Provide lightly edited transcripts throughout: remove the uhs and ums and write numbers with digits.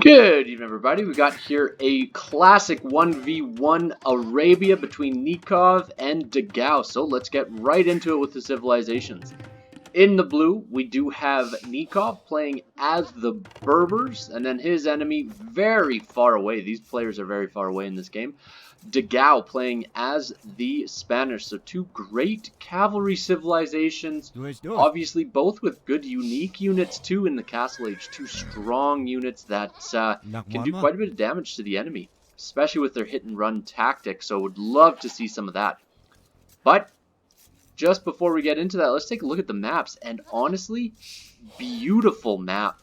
Good evening, everybody. We got here a classic 1v1 Arabia between Nicov and Dogao. So let's get right into it with the civilizations. In the blue, we do have Nicov playing as the Berbers, and then his enemy very far away. These players are very far away in this game. Dogao playing as the Spanish. So two great cavalry civilizations, obviously both with good unique units too in the Castle Age. Two strong units that can do quite a bit of damage to the enemy, especially with their hit and run tactic. So would love to see some of that. But just before we get into that, let's take a look at the maps. And honestly, beautiful map.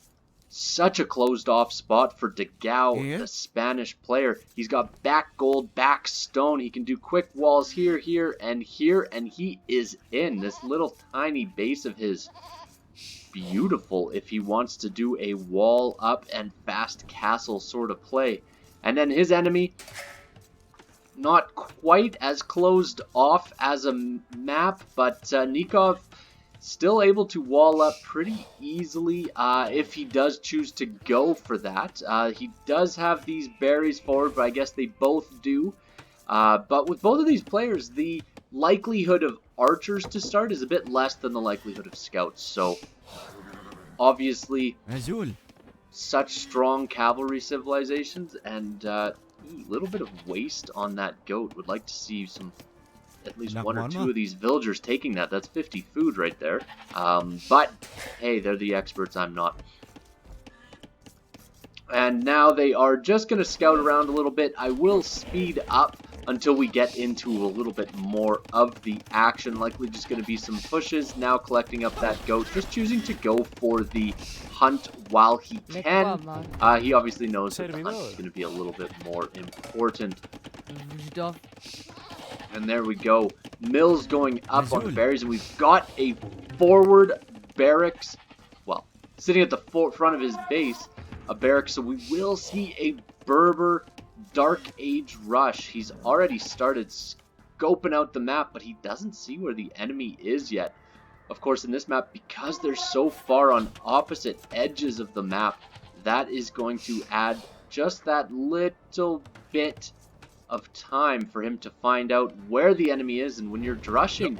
Such a closed off spot for Dogao, the Spanish player. He's got back gold, back stone. He can do quick walls here, and he is in. This little tiny base of his, beautiful if he wants to do a wall up and fast castle sort of play. And then his enemy, not quite as closed off as a map, but Nicov still able to wall up pretty easily if he does choose to go for that. He does have these berries forward, but I guess they both do. But with both of these players, the likelihood of archers to start is a bit less than the likelihood of scouts. So, obviously, such strong cavalry civilizations, and a little bit of waste on that goat. Would like to see some, at least one or two of these villagers taking that. That's 50 food right there. But, hey, they're the experts, I'm not. And now they are just going to scout around a little bit. I will speed up until we get into a little bit more of the action. Likely just going to be some pushes. Now collecting up that goat. Just choosing to go for the hunt while he can. He obviously knows that the hunt is going to be a little bit more important. And there we go. Mills going up on the berries, and we've got a forward barracks. Well, sitting at the front of his base, a barracks. So we will see a Berber Dark Age rush. He's already started scoping out the map, but he doesn't see where the enemy is yet. Of course, in this map, because they're so far on opposite edges of the map, that is going to add just that little bit of time for him to find out where the enemy is. And when you're drushing,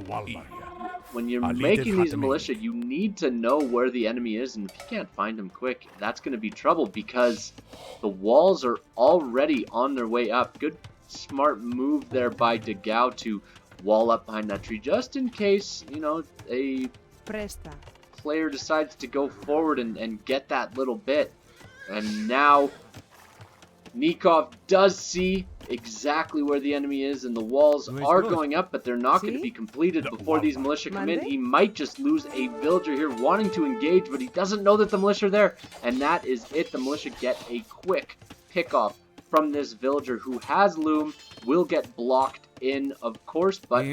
when you're making these militia, you need to know where the enemy is, and if you can't find him quick, that's going to be trouble, because the walls are already on their way up. Good smart move there by Dogao to wall up behind that tree, just in case, you know, a player decides to go forward and get that little bit. And now Nicov does see exactly where the enemy is, and the walls are going up, but they're not going to be completed before these militia come in. He might just lose a villager here wanting to engage, but he doesn't know that the militia are there, and that is it. The militia get a quick pick-off from this villager who has loom, will get blocked in, of course, but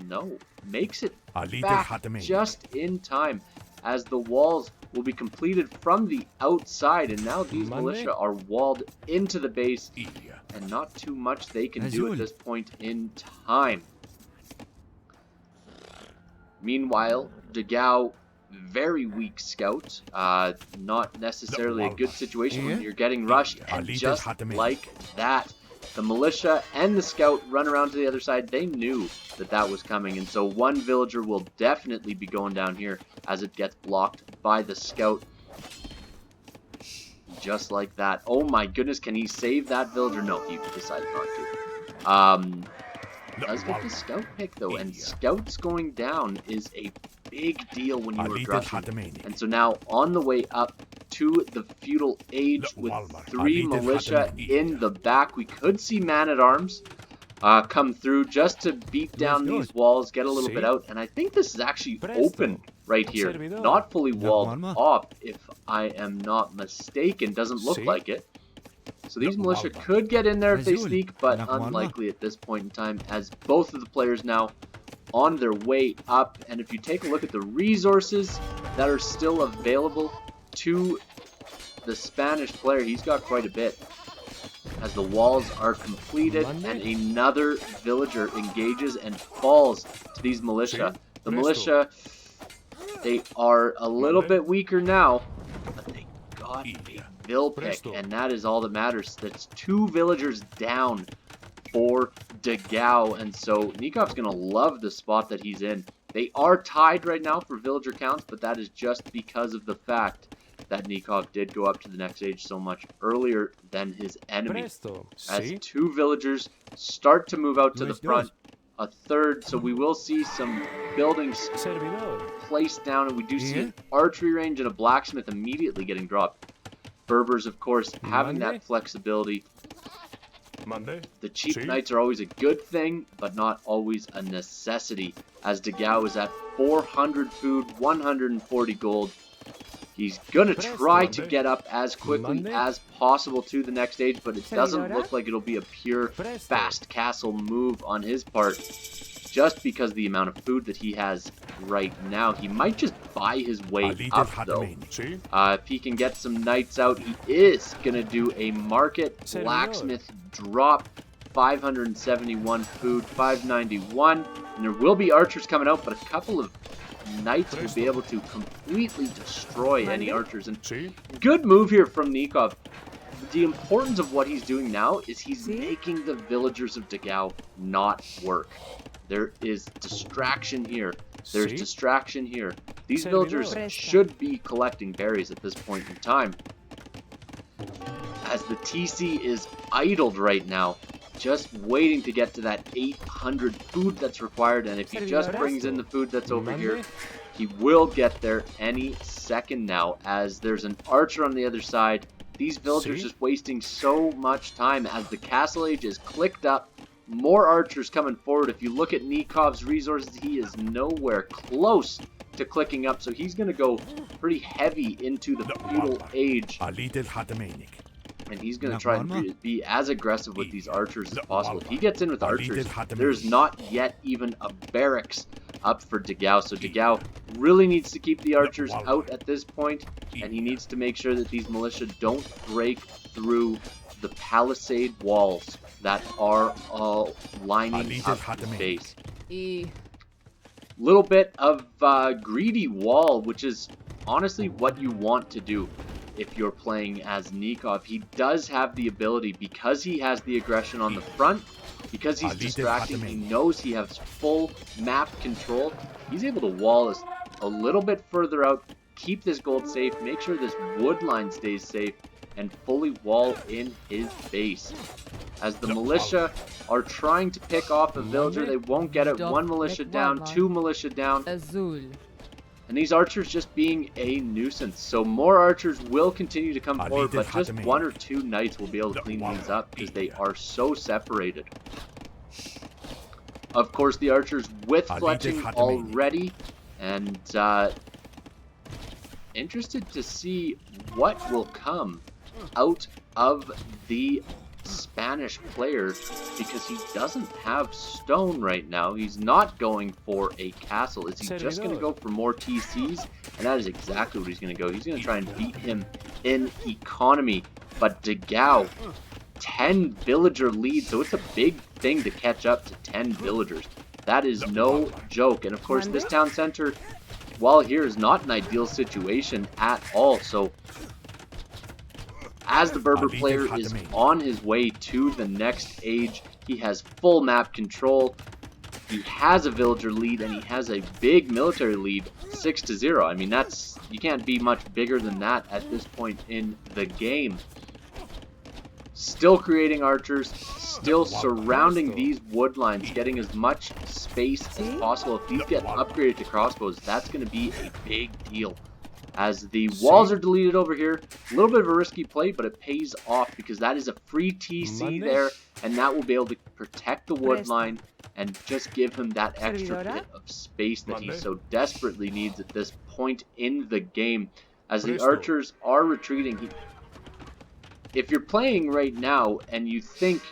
no, makes it back just in time, as the walls will be completed from the outside, and now these militia are walled into the base, and not too much they can do at this point in time. Meanwhile, Dogao, very weak scout, not necessarily a good situation when you're getting rushed, and just like that, the militia and the scout run around to the other side. They knew that that was coming, and so one villager will definitely be going down here as it gets blocked by the scout. Just like that. Oh my goodness, can he save that villager? No, he decided not to. Does get the scout pick though, and scouts going down is a big deal when you are rushing. And so now on the way up to the feudal age with 3 militia in the back, we could see man-at-arms come through just to beat down these walls, get a little bit out, and I think this is actually open right here, not fully walled off, if I am not mistaken. Doesn't look like it. So these militia could get in there if they sneak, but unlikely at this point in time, as both of the players now on their way up. And if you take a look at the resources that are still available to the Spanish player, he's got quite a bit, as the walls are completed, and another villager engages and falls to these militia. The militia, they are a little bit weaker now, but they got a vill pick, and that is all that matters. That's 2 villagers down for Dogao, and so Nikov's gonna love the spot that he's in. They are tied right now for villager counts, but that is just because of the fact that Nicov did go up to the next age so much earlier than his enemy. As 2 villagers start to move out to the front, a third, so we will see some buildings placed down, and we do see an archery range and a blacksmith immediately getting dropped. Berbers, of course, having that flexibility. The cheap knights are always a good thing, but not always a necessity, as Dogao is at 400 food, 140 gold. He's going to try to get up as quickly as possible to the next stage, but it doesn't look like it'll be a pure fast castle move on his part, just because of the amount of food that he has right now. He might just buy his way up, though. If he can get some knights out, he is going to do a market blacksmith drop. 571 food, 591, and there will be archers coming out, but a couple of knights will be able to completely destroy any archers. And good move here from Nicov. The importance of what he's doing now is he's making the villagers of Dogao not work. There is distraction here. There's distraction here. These villagers should be collecting berries at this point in time, as the TC is idled right now, just waiting to get to that 800 food that's required. And if he just brings in the food that's over here, he will get there any second now, as there's an archer on the other side. These villagers just wasting so much time as the castle age is clicked up. More archers coming forward. If you look at Nikov's resources, he is nowhere close to clicking up, so he's going to go pretty heavy into the feudal age. And he's going to try and be as aggressive with these archers as possible. If he gets in with archers, there's not yet even a barracks up for Dogao. So Dogao really needs to keep the archers out at this point, and he needs to make sure that these militia don't break through the palisade walls that are all lining up the base. Little bit of greedy wall, which is honestly what you want to do if you're playing as Nicov. He does have the ability, because he has the aggression on the front, because he's distracting, he knows he has full map control. He's able to wall us a little bit further out, keep this gold safe, make sure this wood line stays safe, and fully wall in his base. As the militia are trying to pick off a villager, they won't get it. 1 militia down, 2 militia down. And these archers just being a nuisance. So more archers will continue to come forward, but just 1 or 2 knights will be able to clean these up because they are so separated. Of course, the archers with fletching already, and interested to see what will come out of the Spanish player, because he doesn't have stone right now. He's not going for a castle. Is he just going to go for more TCs? And that is exactly what he's going to go. He's going to try and beat him in economy. But Dogao, 10 villager lead, so it's a big thing to catch up to 10 villagers. That is no joke. And of course, this town center, while here, is not an ideal situation at all. So as the Berber player is on his way to the next age, he has full map control, he has a villager lead, and he has a big military lead, 6-0. I mean, that's, you can't be much bigger than that at this point in the game. Still creating archers, still surrounding these wood lines, getting as much space as possible. If these get upgraded to crossbows, that's going to be a big deal. As the walls are deleted over here, a little bit of a risky play, but it pays off because that is a free TC there, and that will be able to protect the wood line and just give him that extra bit of space that he so desperately needs at this point in the game. As the archers are retreating, if you're playing right now and you think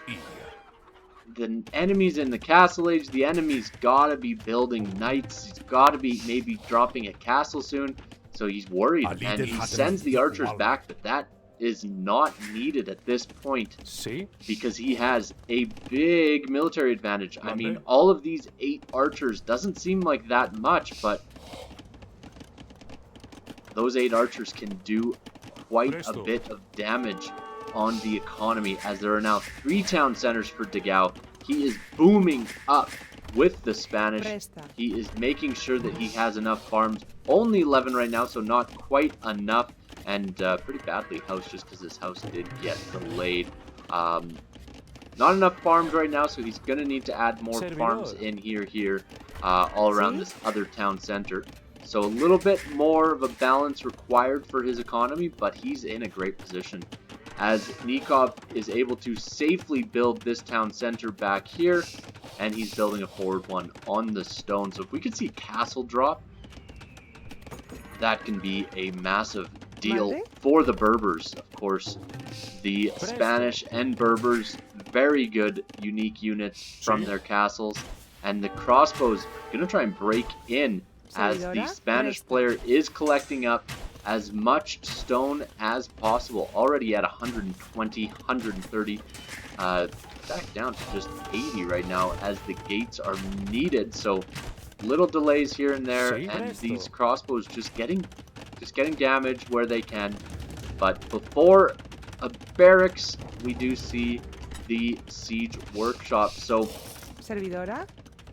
the enemy's in the castle age, the enemy's gotta be building knights, he's gotta be maybe dropping a castle soon. So he's worried, and he sends the archers back, but that is not needed at this point because he has a big military advantage. I mean, all of these 8 archers doesn't seem like that much, but those 8 archers can do quite a bit of damage on the economy, as there are now 3 town centers for Dogao. He is booming up with the Spanish. He is making sure that he has enough farms. Only 11 right now, so not quite enough, and pretty badly housed just because his house did get delayed. Not enough farms right now, so he's going to need to add more farms in here, all around this other town center. So a little bit more of a balance required for his economy, but he's in a great position, as Nicov is able to safely build this town center back here, and he's building a forward one on the stone. So if we could see castle drop, that can be a massive deal for the Berbers. Of course, the Spanish and Berbers, very good unique units from their castles, and the crossbows gonna try and break in, as the Spanish player is collecting up as much stone as possible. Already at 120, 130, back down to just 80 right now, as the gates are needed. So little delays here and there, and these crossbows just getting damage where they can. But before a barracks, we do see the siege workshop. So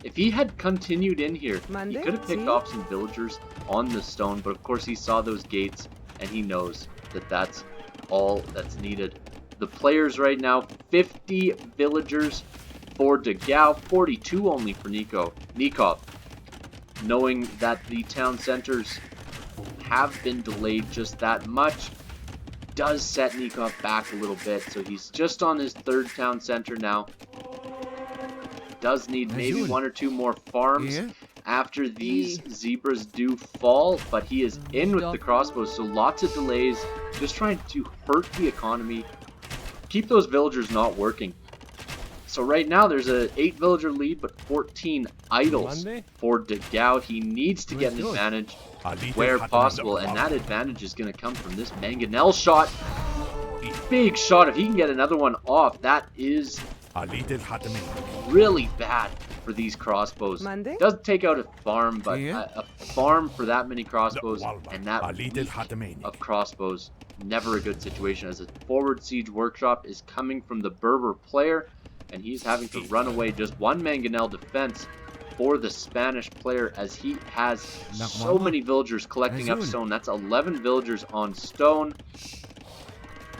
if he had continued in here, he could have picked off some villagers on the stone, but of course he saw those gates and he knows that that's all that's needed. The players right now, 50 villagers for Dogao, 42 only for Nicov. Knowing that the town centers have been delayed just that much does set Nicov back a little bit, so he's just on his 3rd town center now. Does need maybe 1 or 2 more farms after these zebras do fall, but he is in with the crossbows, so lots of delays, just trying to hurt the economy, keep those villagers not working. So right now there's a 8 villager lead, but 14 idols for Dogao. He needs to get an advantage where possible, and that advantage is going to come from this mangonel shot. Big shot. If he can get another one off, that is really bad for these crossbows. Does take out a farm, but a farm for that many crossbows and that weak of crossbows, never a good situation, as a forward siege workshop is coming from the Berber player, and he's having to run away. Just 1 mangonel defense for the Spanish player, as he has so many villagers collecting up stone. That's 11 villagers on stone,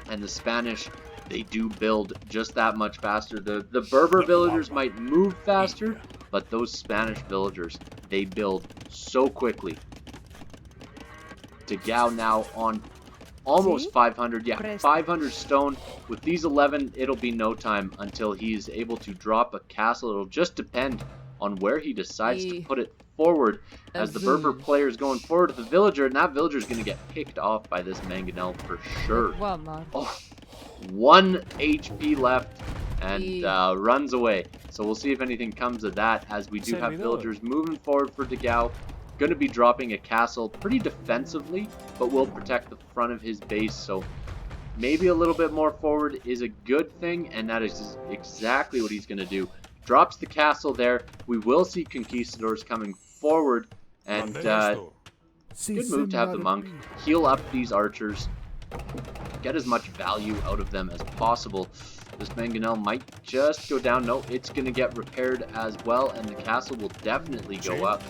and the Spanish, they do build just that much faster. The Berber villagers might move faster, but those Spanish villagers, they build so quickly. Dogao now on almost 500, 500 stone. With these 11, it'll be no time until he's able to drop a castle. It'll just depend on where he decides to put it forward, as the Berber player is going forward to the villager, and that villager is going to get picked off by this mangonel for sure. Oh, 1 HP left, and runs away. So we'll see if anything comes of that, as we do have villagers moving forward for Dogao. Going to be dropping a castle pretty defensively, but will protect the front of his base. So maybe a little bit more forward is a good thing, and that is exactly what he's going to do. Drops the castle there. We will see conquistadors coming forward, and good move to have the monk heal up these archers, get as much value out of them as possible. This mangonel might just go down. No, it's going to get repaired as well, and the castle will definitely go up.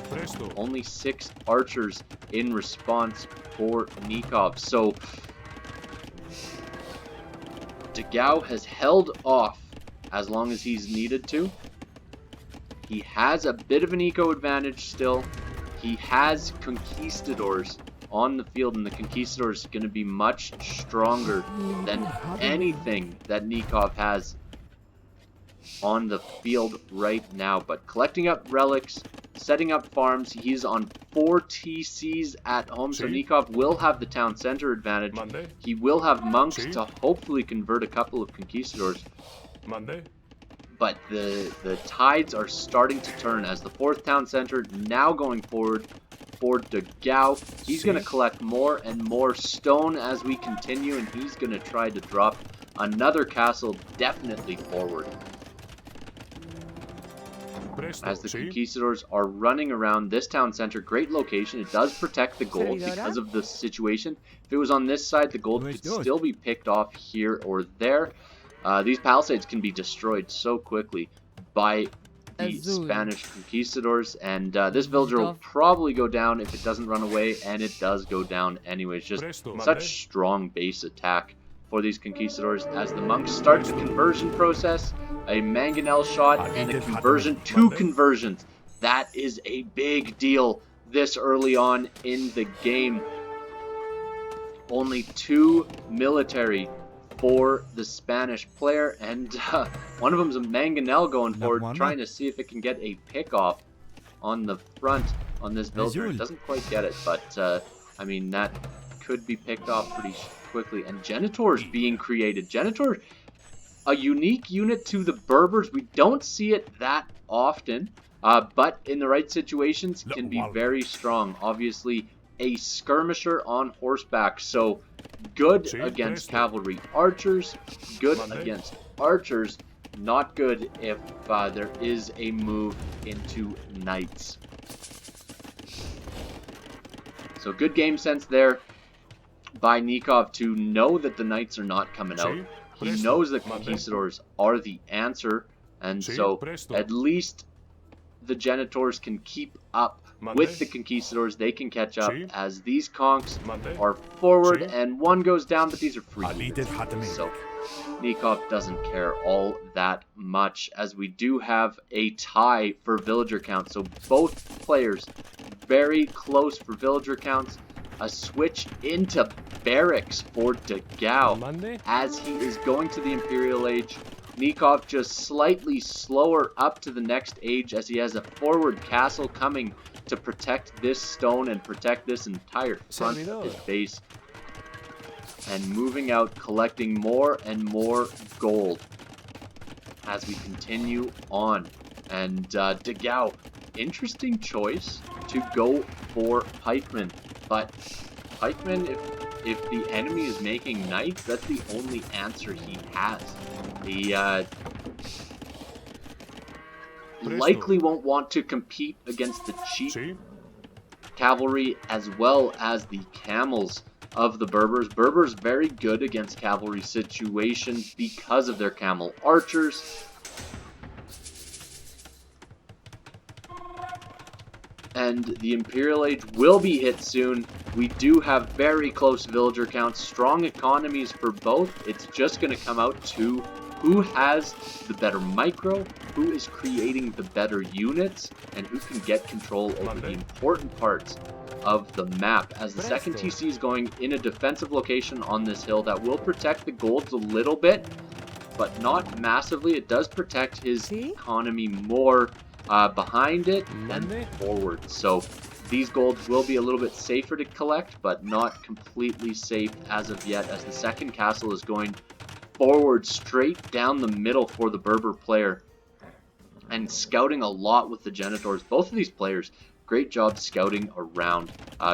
Only 6 archers in response for Nicov. So Dogao has held off as long as he's needed to. He has a bit of an eco advantage still. He has conquistadors on the field, and the conquistadors are going to be much stronger than anything that Nicov has on the field right now. But collecting up relics, setting up farms, he's on 4 TCs at home, so Nicov will have the town center advantage. He will have monks to hopefully convert a couple of conquistadors. But the tides are starting to turn, as the 4th town center now going forward for Dogao. He's going to collect more and more stone as we continue, and he's going to try to drop another castle definitely forward. as the conquistadors are running around this town center. Great location. It does protect the gold because of the situation. If it was on this side, the gold could still be picked off here or there. These palisades can be destroyed so quickly by the Spanish conquistadors, and this villager will probably go down if it doesn't run away, and it does go down anyways. Just such strong base attack for these conquistadors as the monks start the conversion process. A mangonel shot and a conversion, 2 conversions. That is a big deal this early on in the game. Only 2 military for the Spanish player, and one of them's a mangonel going forward, trying to see if it can get a pick off on the front on this villager. It doesn't quite get it, but I mean, that could be picked off pretty quickly. And Genitors being created. Genitor, a unique unit to the Berbers. We don't see it that often, but in the right situations can be very strong. Obviously, a skirmisher on horseback, so good against cavalry archers, good against archers, not good if there is a move into knights. So good game sense there by Nicov to know that the knights are not coming out. He knows that conquistadors are the answer, and so at least the Genitors can keep up with the conquistadors. They can catch up as these conks are forward, and one goes down, but these are free. So Nicov doesn't care all that much, as we do have a tie for villager count. So both players very close for villager counts. A switch into barracks for Dogao as he is going to the Imperial Age. Nicov just slightly slower up to the next age as he has a forward castle coming to protect this stone and protect this entire front of his base. And moving out, collecting more and more gold as we continue on. And Dogao, interesting choice to go for pikemen. But pikemen, if the enemy is making knights, that's the only answer he has. He likely won't want to compete against the cheap cavalry as well as the camels of the Berbers. Berbers very good against cavalry situations because of their camel archers. And the Imperial Age will be hit soon. We do have very close villager counts, strong economies for both. It's just going to come out to who has the better micro, who is creating the better units, and who can get control over the important parts of the map. As the second TC is going in a defensive location on this hill that will protect the golds a little bit, but not massively. It does protect his economy more behind it and forward. So these golds will be a little bit safer to collect, but not completely safe as of yet, as the second castle is going forward straight down the middle for the Berber player and scouting a lot with the Genitors. Both of these players, great job scouting around.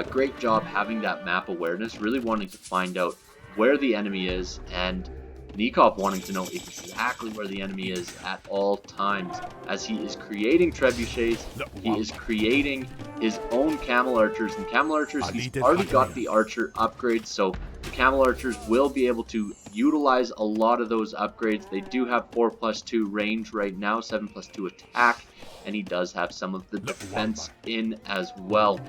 Great job having that map awareness, really wanting to find out where the enemy is, and Nicov wanting to know exactly where the enemy is at all times, as he is creating trebuchets, he is creating his own camel archers, and camel archers, he's already got the archer upgrades, so the camel archers will be able to utilize a lot of those upgrades. They do have 4+2 range right now, 7+2 attack, and he does have some of the defense in as well.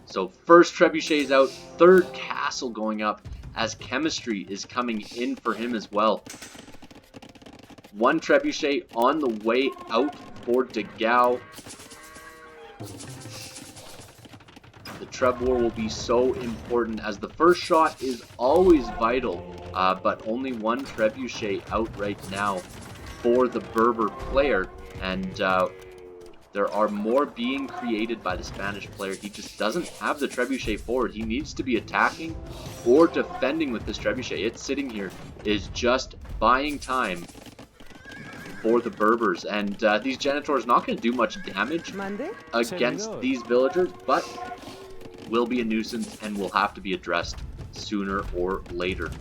So first trebuchet is out, third castle going up, as chemistry is coming in for him as well. One trebuchet on the way out for Dogao. The treb war will be so important, as the first shot is always vital, but only one trebuchet out right now for the Berber player, and there are more being created by the Spanish player. He just doesn't have the trebuchet forward. He needs to be attacking or defending with this trebuchet. It's sitting here, is just buying time for the Berbers. And these Genitors not going to do much damage against these villagers, but will be a nuisance and will have to be addressed sooner or later.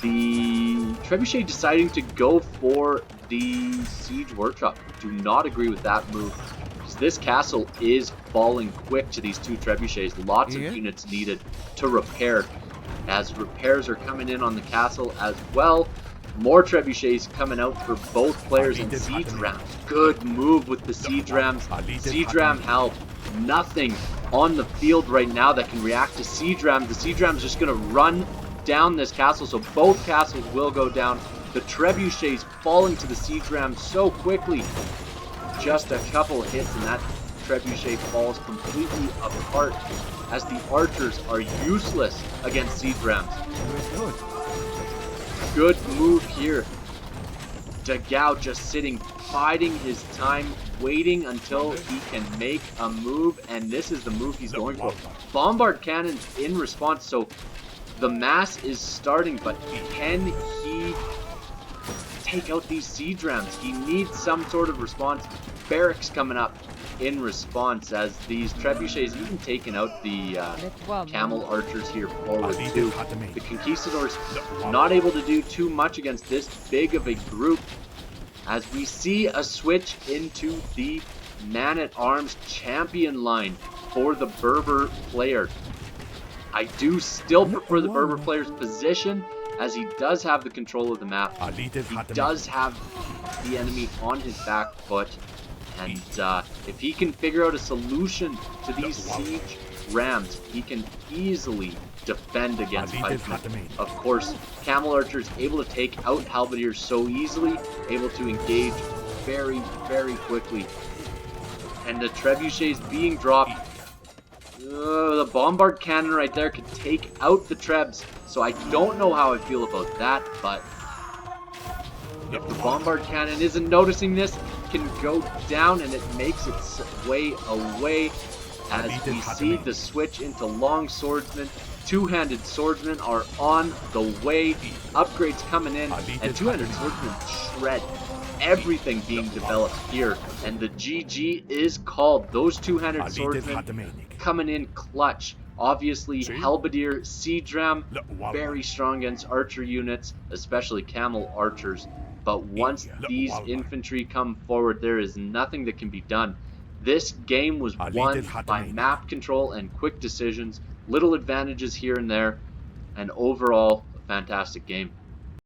The Trebuchet deciding to go for the Siege Workshop. Do not agree with that move, because this castle is falling quick to these two Trebuchets. Lots of units needed to repair, as repairs are coming in on the castle as well. More Trebuchets coming out for both players, and Siege Rams. Good move with the Siege Rams. Siege Ram help. Nothing on the field right now that can react to Siege Ram. The Siege Ram's just going to run down this castle, so both castles will go down. The Trebuchets falling to the Siege Ram so quickly. Just a couple hits and that Trebuchet falls completely apart, as the archers are useless against Siege Rams. Good move here. Dogao just sitting, biding his time, waiting until he can make a move, and this is the move he's going for. Bombard cannons in response, so the mass is starting, but can he take out these Siege Rams? He needs some sort of response. Barracks coming up in response, as these Trebuchets even taking out the Camel Archers here forward too. The Conquistadors not able to do too much against this big of a group, as we see a switch into the Man-at-Arms champion line for the Berber player. I do still prefer the Berber player's position, as he does have the control of the map. He does have the enemy on his back foot, and if he can figure out a solution to these Siege Rams, he can easily defend against pikemen. Of course, Camel Archers able to take out Halberdiers so easily, able to engage very, very quickly. And the Trebuchets being dropped. The Bombard Cannon right there could take out the Trebs, so I don't know how I feel about that, but if the Bombard Cannon isn't noticing this, it can go down, and it makes its way away, as we see the switch into Long Swordsman. Two-handed swordsmen are on the way. Upgrades coming in, and two-handed swordsmen shred everything being developed here, and the GG is called. Those two-handed swordsmen coming in clutch. Obviously, Halberdier, Siege Ram, very strong against archer units, especially Camel Archers. But once these infantry come forward, there is nothing that can be done. This game was won by map control and quick decisions, little advantages here and there, and overall, a fantastic game.